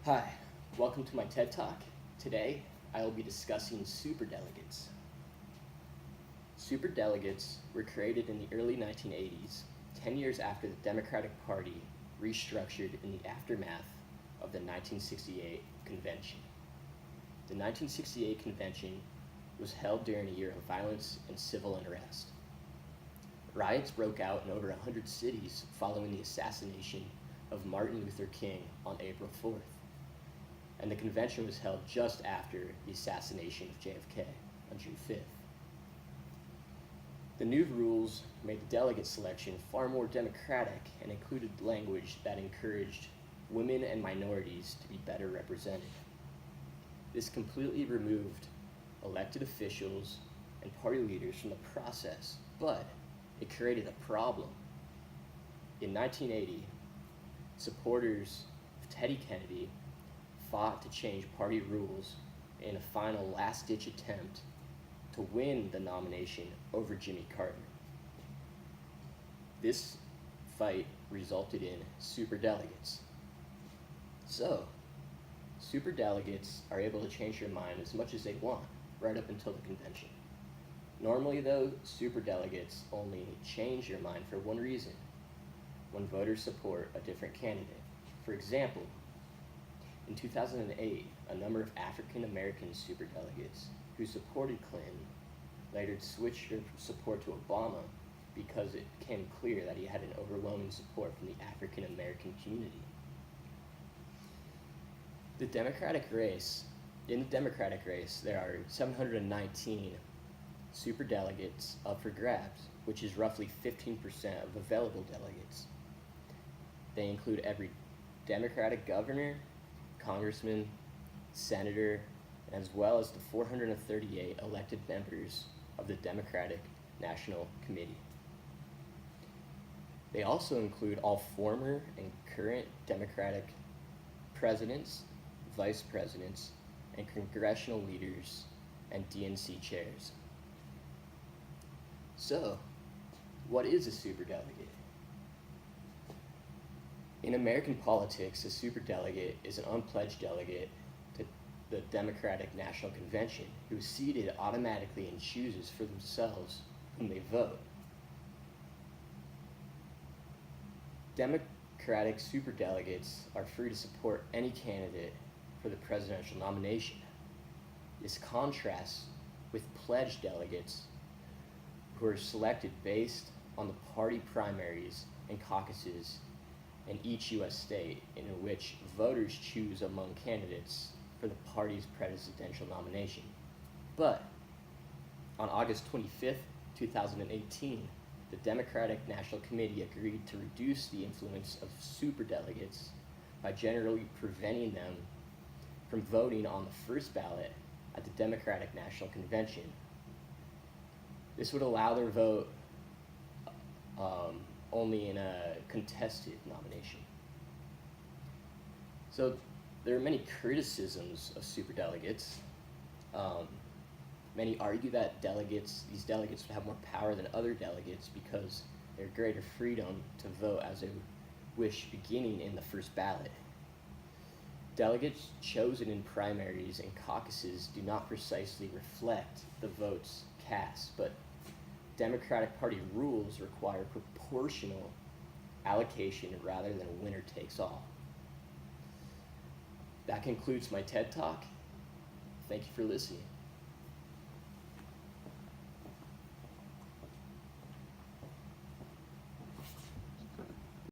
Hi, welcome to my TED Talk. Today, I will be discussing superdelegates. Superdelegates were created in the early 1980s, 10 years after the Democratic Party restructured in the aftermath of the 1968 convention. The 1968 convention was held during a year of violence and civil unrest. Riots broke out in over 100 cities following the assassination of Martin Luther King on April 4th. And the convention was held just after the assassination of JFK on June 5th. The new rules made the delegate selection far more democratic and included language that encouraged women and minorities to be better represented. This completely removed elected officials and party leaders from the process, but it created a problem. In 1980, supporters of Teddy Kennedy fought to change party rules in a final last-ditch attempt to win the nomination over Jimmy Carter. This fight resulted in superdelegates. So, superdelegates are able to change your mind as much as they want, right up until the convention. Normally though, superdelegates only change your mind for one reason: when voters support a different candidate. For example, in 2008, a number of African American superdelegates who supported Clinton later switched their support to Obama because it became clear that he had an overwhelming support from the African American community. In the Democratic race, there are 719 superdelegates up for grabs, which is roughly 15% of available delegates. They include every Democratic governor, congressman, senator, as well as the 438 elected members of the Democratic National Committee. They also include all former and current Democratic presidents, vice presidents, and congressional leaders and DNC chairs. So, what is a superdelegate? In American politics, a superdelegate is an unpledged delegate to the Democratic National Convention who is seated automatically and chooses for themselves whom they vote. Democratic superdelegates are free to support any candidate for the presidential nomination. This contrasts with pledged delegates who are selected based on the party primaries and caucuses in each U.S. state, in which voters choose among candidates for the party's presidential nomination. But on August 25th, 2018, the Democratic National Committee agreed to reduce the influence of superdelegates by generally preventing them from voting on the first ballot at the Democratic National Convention. This would allow their vote only in a contested nomination. So there are many criticisms of superdelegates. Many argue that these delegates would have more power than other delegates because they have greater freedom to vote as they wish beginning in the first ballot. Delegates chosen in primaries and caucuses do not precisely reflect the votes cast, but Democratic Party rules require proportional allocation rather than winner takes all. That concludes my TED Talk. Thank you for listening.